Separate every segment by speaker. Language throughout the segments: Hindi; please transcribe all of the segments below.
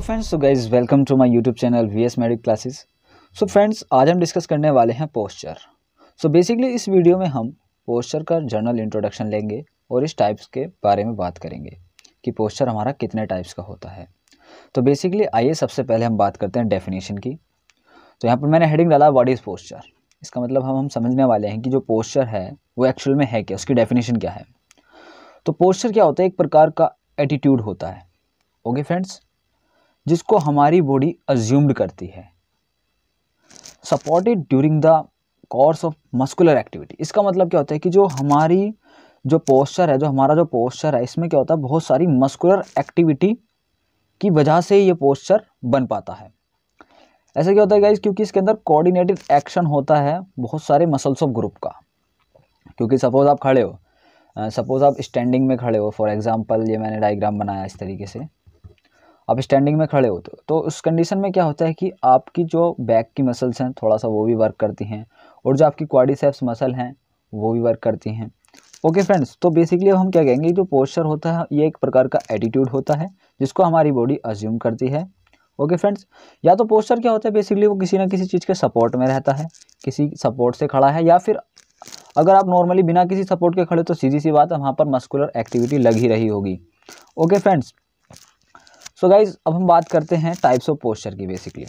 Speaker 1: Friends, so guys welcome to my YouTube channel VS medic classes. So friends, आज हम डिस्कस करने वाले हैं पोस्चर। सो बेसिकली इस वीडियो में हम पोस्चर का जनरल इंट्रोडक्शन लेंगे और इस टाइप्स के बारे में बात करेंगे कि पोस्चर हमारा कितने टाइप्स का होता है। तो बेसिकली आइए सबसे पहले हम बात करते हैं डेफिनेशन की। तो यहाँ पर मैंने हेडिंग डाला व्हाट इज़ पोस्चर। इसका मतलब हम समझने वाले हैं कि जो पोस्चर है वो एक्चुअल में है क्या, उसकी डेफिनेशन क्या है। तो पोस्चर क्या होता है? एक प्रकार का एटीट्यूड होता है, ओके फ्रेंड्स, जिसको हमारी बॉडी अज्यूम्ड करती है, supported during the course of muscular activity. इसका मतलब क्या होता है कि जो हमारी जो पोस्चर है, जो हमारा जो पोस्चर है, इसमें क्या होता है, बहुत सारी मस्कुलर एक्टिविटी की वजह से ये पोस्चर बन पाता है। ऐसा क्या होता है गाइस? क्योंकि इसके अंदर कोऑर्डिनेटेड एक्शन होता है बहुत सारे मसल्स ऑफ ग्रुप का। क्योंकि सपोज आप खड़े हो, सपोज आप स्टैंडिंग में खड़े हो, फॉर एग्जांपल ये मैंने डायग्राम बनाया इस तरीके से, आप स्टैंडिंग में खड़े हो तो उस कंडीशन में क्या होता है कि आपकी जो बैक की मसल्स हैं थोड़ा सा वो भी वर्क करती हैं, और जो आपकी क्वाड्रिसेप्स मसल हैं वो भी वर्क करती हैं। ओके फ्रेंड्स, तो बेसिकली हम क्या कहेंगे, जो पोस्चर होता है ये एक प्रकार का एटीट्यूड होता है जिसको हमारी बॉडी अज्यूम करती है। ओके फ्रेंड्स, या तो पोस्चर क्या होता है, बेसिकली वो किसी ना किसी चीज़ के सपोर्ट में रहता है, किसी सपोर्ट से खड़ा है, या फिर अगर आप नॉर्मली बिना किसी सपोर्ट के खड़े तो सीधी सी बात है वहाँ पर मस्कुलर एक्टिविटी लग ही रही होगी। ओके फ्रेंड्स, सो गाइज अब हम बात करते हैं टाइप्स ऑफ पोस्चर की। बेसिकली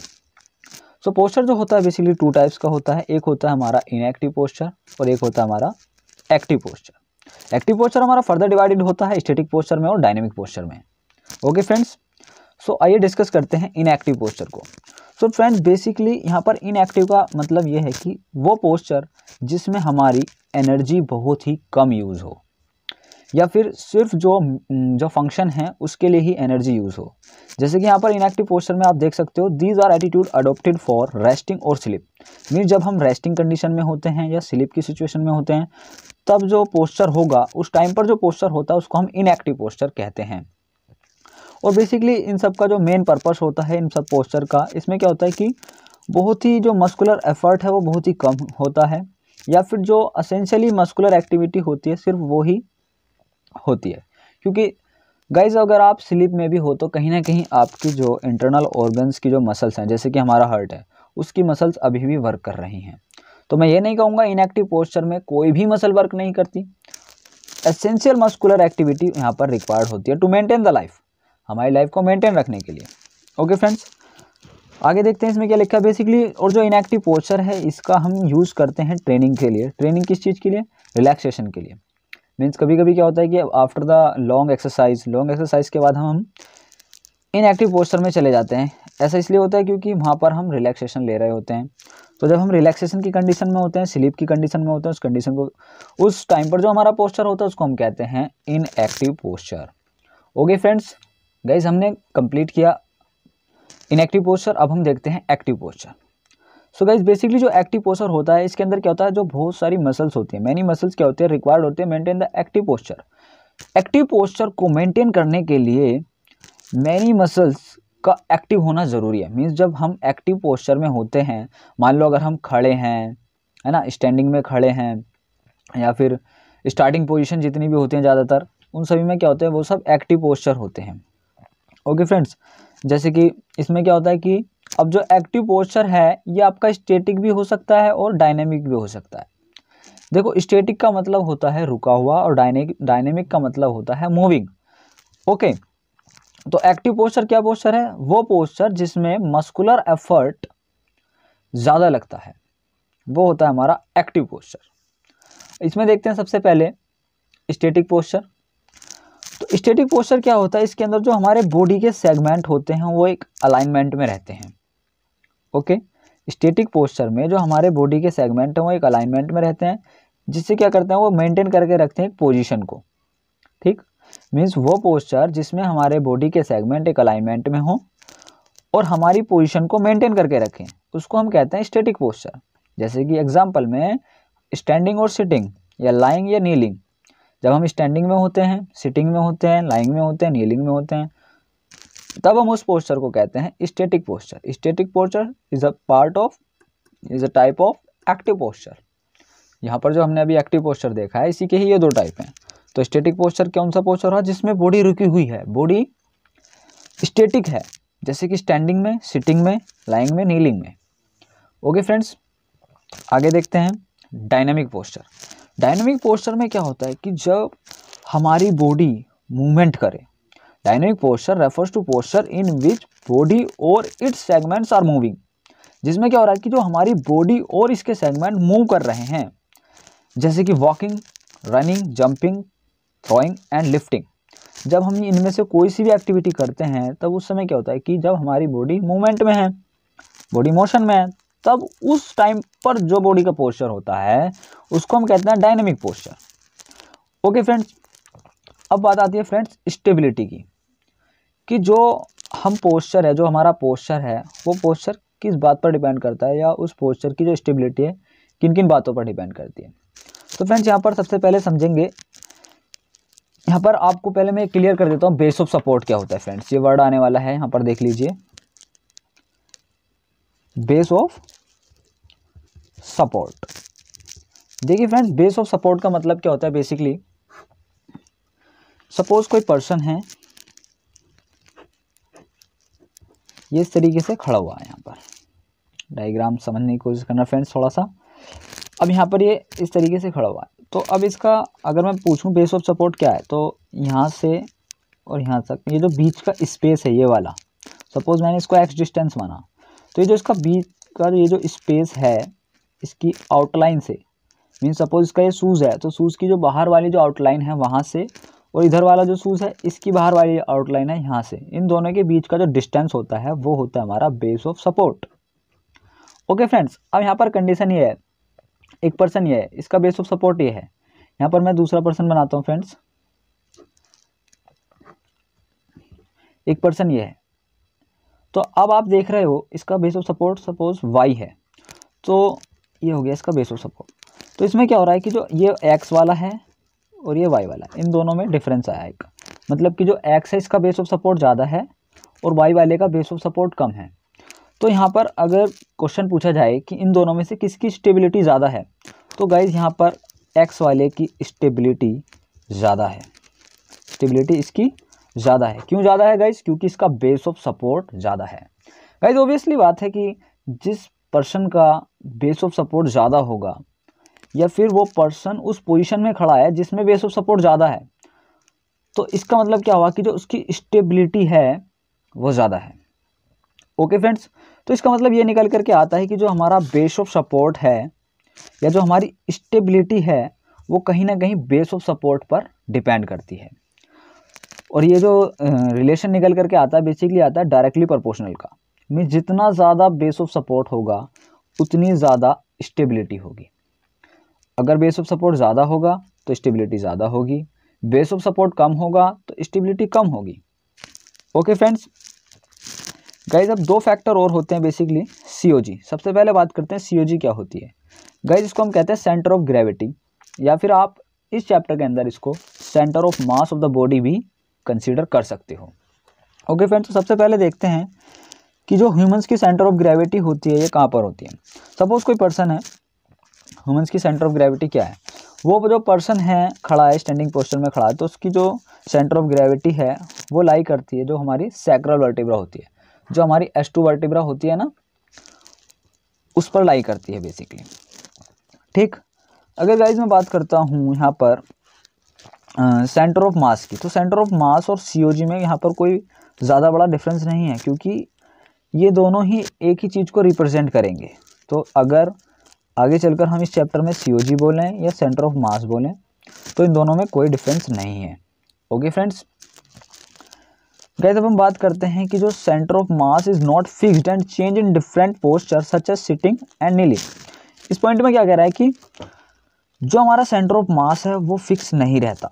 Speaker 1: सो पोस्चर जो होता है बेसिकली टू टाइप्स का होता है। एक होता है हमारा इनएक्टिव पोस्चर और एक होता है हमारा एक्टिव पोस्चर। एक्टिव पोस्चर हमारा फर्दर डिवाइडेड होता है स्टैटिक पोस्चर में और डायनेमिक पोस्चर में। ओके फ्रेंड्स, सो आइए डिस्कस करते हैं इनएक्टिव पोस्चर को। सो फ्रेंड्स, बेसिकली यहाँ पर इनएक्टिव का मतलब ये है कि वो पोस्चर जिसमें हमारी एनर्जी बहुत ही कम यूज़ हो, या फिर सिर्फ जो फंक्शन है उसके लिए ही एनर्जी यूज़ हो। जैसे कि यहाँ पर इनएक्टिव पोस्चर में आप देख सकते हो, these are attitude adopted for resting और स्लीप। मीन्स जब हम रेस्टिंग कंडीशन में होते हैं या स्लीप की सिचुएशन में होते हैं, तब जो पोस्चर होगा उस टाइम पर जो पोस्चर होता है उसको हम इनएक्टिव पोस्चर कहते हैं। और बेसिकली इन सब का जो मेन पर्पस होता है इन सब पोस्चर का, इसमें क्या होता है कि बहुत ही जो मस्कुलर एफर्ट है वो बहुत ही कम होता है, या फिर जो असेंशियली मस्कुलर एक्टिविटी होती है सिर्फ वो ही होती है। क्योंकि गाइज अगर आप स्लीप में भी हो तो कहीं ना कहीं आपकी जो इंटरनल ऑर्गन्स की जो मसल्स हैं, जैसे कि हमारा हार्ट है, उसकी मसल्स अभी भी वर्क कर रही हैं। तो मैं ये नहीं कहूँगा इनएक्टिव पोस्चर में कोई भी मसल वर्क नहीं करती। एसेंशियल मस्कुलर एक्टिविटी यहाँ पर रिक्वायर्ड होती है टू मेंटेन द लाइफ, हमारी लाइफ को मेंटेन रखने के लिए। ओके फ्रेंड्स, आगे देखते हैं इसमें क्या लिखा है बेसिकली। और जो इनएक्टिव पोस्चर है इसका हम यूज़ करते हैं ट्रेनिंग के लिए। ट्रेनिंग किस चीज़ के लिए? रिलैक्सेशन के लिए। मीन्स कभी कभी क्या होता है कि आफ्टर द लॉन्ग एक्सरसाइज के बाद हम इनएक्टिव पोस्चर में चले जाते हैं। ऐसा इसलिए होता है क्योंकि वहाँ पर हम रिलैक्सेशन ले रहे होते हैं। तो जब हम रिलैक्सेशन की कंडीशन में होते हैं, स्लीप की कंडीशन में होते हैं, उस कंडीशन को, उस टाइम पर जो हमारा पोस्चर होता है उसको हम कहते हैं inactive posture. Okay friends, guys हमने कंप्लीट किया इनएक्टिव पोस्चर। अब हम देखते हैं active posture. So guys basically जो एक्टिव पोस्चर होता है इसके अंदर क्या होता है, जो बहुत सारी मसल्स होती हैं, मैनी मसल्स क्या होती है, रिक्वायर्ड होते हैं maintain the active posture. Active posture को मेंटेन करने के लिए मैनी मसल्स का एक्टिव होना ज़रूरी है। मीन्स जब हम एक्टिव पोस्चर में होते हैं, मान लो अगर हम खड़े हैं, है ना, स्टैंडिंग में खड़े हैं, या फिर स्टार्टिंग पोजिशन जितनी भी होती हैं ज़्यादातर, उन सभी में क्या होते हैं, वो सब एक्टिव पोस्चर होते हैं। ओके फ्रेंड्स, जैसे कि इसमें क्या होता है कि अब जो एक्टिव पोस्चर है ये आपका स्टैटिक भी हो सकता है और डायनेमिक भी हो सकता है। देखो, स्टैटिक का मतलब होता है रुका हुआ और डायनेमिक का मतलब होता है मूविंग। ओके, तो एक्टिव पोस्चर क्या पोस्चर है? वो पोस्चर जिसमें मस्कुलर एफर्ट ज़्यादा लगता है, वो होता है हमारा एक्टिव पोस्चर। इसमें देखते हैं सबसे पहले स्टैटिक पोस्चर। तो स्टैटिक पोस्चर क्या होता है, इसके अंदर जो हमारे बॉडी के सेगमेंट होते हैं वो एक अलाइनमेंट में रहते हैं। ओके, स्टैटिक पोस्चर में जो हमारे बॉडी के सेगमेंट हैं वो एक अलाइनमेंट में रहते हैं, जिससे क्या करते हैं, वो मेंटेन करके रखते हैं एक पोजीशन को। ठीक, मीन्स वो पोस्चर जिसमें हमारे बॉडी के सेगमेंट एक अलाइनमेंट में हो और हमारी पोजीशन को मेंटेन करके रखें, उसको हम कहते हैं स्टैटिक पोस्चर। जैसे कि एग्जाम्पल में स्टैंडिंग और सिटिंग, या लाइंग या नीलिंग। जब हम स्टैंडिंग में होते हैं, सिटिंग में होते हैं, लाइंग में होते हैं, नीलिंग में होते हैं, तब हम उस पोस्चर को कहते हैं static posture. Static posture is a type of active posture. यहाँ पर जो हमने अभी एक्टिव पोस्चर देखा है इसी के ही ये दो टाइप हैं। तो स्टैटिक पोस्चर कौन सा पोस्चर है? जिसमें बॉडी रुकी हुई है, बॉडी स्टैटिक है, जैसे कि स्टैंडिंग में, सिटिंग में, लाइंग में, नीलिंग में। ओके फ्रेंड्स, आगे देखते हैं डायनामिक पोस्चर। डायनामिक पोस्चर में क्या होता है कि जब हमारी बॉडी मूवमेंट करे, dynamic posture refers to posture in which body और इट्स सेगमेंट्स आर मूविंग। जिसमें क्या हो रहा है कि जो हमारी बॉडी और इसके सेगमेंट मूव कर रहे हैं, जैसे कि walking, running, jumping, throwing and lifting. जब हम इनमें से कोई सी भी एक्टिविटी करते हैं तब उस समय क्या होता है कि जब हमारी बॉडी मूवमेंट में है, बॉडी मोशन में है, तब उस टाइम पर जो बॉडी का पोस्चर होता है उसको हम कहते हैं डायनामिक पोस्चर। ओके फ्रेंड्स, अब बात आती है फ्रेंड्स स्टेबिलिटी की, कि जो हम पोस्चर है, जो हमारा पोस्चर है, वो पोस्चर किस बात पर डिपेंड करता है, या उस पोस्चर की जो स्टेबिलिटी है किन किन बातों पर डिपेंड करती है। तो फ्रेंड्स यहाँ पर सबसे पहले समझेंगे, यहाँ पर आपको पहले मैं क्लियर कर देता हूँ बेस ऑफ सपोर्ट क्या होता है। फ्रेंड्स ये वर्ड आने वाला है, यहाँ पर देख लीजिए, बेस ऑफ सपोर्ट। देखिए फ्रेंड्स, बेस ऑफ सपोर्ट का मतलब क्या होता है। बेसिकली सपोज कोई पर्सन है, ये इस तरीके से खड़ा हुआ है, यहाँ पर डायग्राम समझने की कोशिश करना फ्रेंड्स थोड़ा सा। अब यहाँ पर ये इस तरीके से खड़ा हुआ है, तो अब इसका अगर मैं पूछूं बेस ऑफ सपोर्ट क्या है, तो यहाँ से और यहाँ तक ये जो बीच का स्पेस है, ये वाला, सपोज मैंने इसको एक्स डिस्टेंस माना, तो ये जो इसका बीच का ये जो स्पेस है, इसकी आउटलाइन से, मीन सपोज इसका ये शूज़ है, तो शूज़ की जो बाहर वाली जो आउटलाइन है वहाँ से, और इधर वाला जो शूज़ है इसकी बाहर वाली आउटलाइन है यहाँ से, इन दोनों के बीच का जो डिस्टेंस होता है वो होता है हमारा base of support. Okay friends, अब यहाँ पर कंडीशन ये है, एक पर्सन ये है, इसका बेस ऑफ सपोर्ट ये है। यहाँ पर मैं दूसरा पर्सन बनाता हूँ फ्रेंड्स, एक पर्सन ये है, तो अब आप देख रहे हो इसका base of support suppose y है, तो ये हो गया इसका बेस ऑफ सपोर्ट। तो इसमें क्या हो रहा है कि जो ये x वाला है और ये y वाला है, इन दोनों में डिफरेंस आया एक, मतलब कि जो x है इसका बेस ऑफ सपोर्ट ज़्यादा है और y वाले का बेस ऑफ सपोर्ट कम है। तो यहाँ पर अगर क्वेश्चन पूछा जाए कि इन दोनों में से किसकी स्टेबिलिटी ज़्यादा है, तो गाइज यहाँ पर x वाले की स्टेबिलिटी ज़्यादा है, स्टेबिलिटी इसकी ज़्यादा है। क्यों ज़्यादा है गाइज? क्योंकि इसका बेस ऑफ सपोर्ट ज़्यादा है। गाइज ऑब्वियसली बात है कि जिस पर्सन का बेस ऑफ सपोर्ट ज़्यादा होगा, या फिर वो पर्सन उस पोजीशन में खड़ा है जिसमें बेस ऑफ सपोर्ट ज़्यादा है, तो इसका मतलब क्या हुआ कि जो उसकी स्टेबिलिटी है वो ज़्यादा है। ओके फ्रेंड्स, तो इसका मतलब ये निकल करके आता है कि जो हमारा बेस ऑफ सपोर्ट है या जो हमारी स्टेबिलिटी है वो कहीं ना कहीं बेस ऑफ सपोर्ट पर डिपेंड करती है। और ये जो रिलेशन निकल करके आता है बेसिकली आता है डायरेक्टली प्रोपोर्शनल का, मीन्स जितना ज़्यादा बेस ऑफ सपोर्ट होगा उतनी ज़्यादा स्टेबिलिटी होगी। अगर बेस ऑफ सपोर्ट ज़्यादा होगा तो स्टेबिलिटी ज़्यादा होगी, बेस ऑफ सपोर्ट कम होगा तो स्टेबिलिटी कम होगी। ओके फ्रेंड्स, गाइज अब दो फैक्टर और होते हैं बेसिकली, COG। सबसे पहले बात करते हैं COG क्या होती है। गाइज इसको हम कहते हैं सेंटर ऑफ ग्रेविटी, या फिर आप इस चैप्टर के अंदर इसको centre of mass of the body भी कंसीडर कर सकते हो। ओके फ्रेंड्स, तो सबसे पहले देखते हैं कि जो ह्यूमंस की सेंटर ऑफ ग्रेविटी होती है ये कहाँ पर होती है। सपोज कोई पर्सन है, ह्यूमंस की सेंटर ऑफ ग्रेविटी क्या है, वो जो पर्सन है खड़ा है, स्टैंडिंग पोस्चर में खड़ा है, तो उसकी जो सेंटर ऑफ ग्रेविटी है वो लाई करती है जो हमारी सैक्रल वर्टिब्रा होती है, जो हमारी S2 वर्टिब्रा होती है ना, उस पर लाई करती है बेसिकली। ठीक, अगर गाइज मैं बात करता हूँ यहाँ पर सेंटर ऑफ मास की, तो सेंटर ऑफ मास और COG में यहाँ पर कोई ज़्यादा बड़ा डिफरेंस नहीं है, क्योंकि ये दोनों ही एक ही चीज़ को रिप्रेजेंट करेंगे। तो अगर आगे चलकर हम इस चैप्टर में COG बोलें या सेंटर ऑफ मास बोलें तो इन दोनों में कोई डिफरेंस नहीं है। ओके फ्रेंड्स, गाइस अब हम बात करते हैं कि जो centre of mass is not fixed and change in different posture such as sitting and kneeling. इस पॉइंट में क्या कह रहा है कि जो हमारा सेंटर ऑफ मास है वो फिक्स नहीं रहता,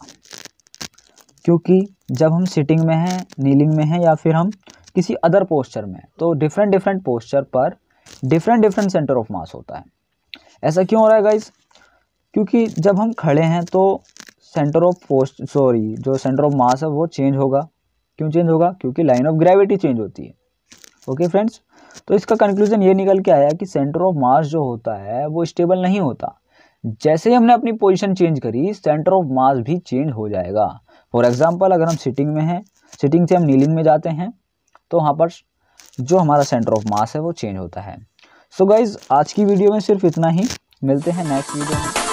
Speaker 1: क्योंकि जब हम सिटिंग में हैं, नीलिंग में हैं, या फिर हम किसी अदर पोस्चर में, तो डिफरेंट पोस्चर पर डिफरेंट सेंटर ऑफ मास होता है। ऐसा क्यों हो रहा है गाइस? क्योंकि जब हम खड़े हैं तो जो सेंटर ऑफ मास है वो चेंज होगा। क्यों चेंज होगा? क्योंकि लाइन ऑफ ग्रेविटी चेंज होती है। ओके फ्रेंड्स, तो इसका कंक्लूजन ये निकल के आया कि सेंटर ऑफ मास जो होता है वो स्टेबल नहीं होता। जैसे ही हमने अपनी पोजीशन चेंज करी, सेंटर ऑफ मास भी चेंज हो जाएगा। फॉर एग्जांपल, अगर हम सिटिंग में हैं, सिटिंग से हम नीलिंग में जाते हैं, तो वहाँ पर जो हमारा सेंटर ऑफ मास है वो चेंज होता है। सो गाइज आज की वीडियो में सिर्फ इतना ही, मिलते हैं नेक्स्ट वीडियो में।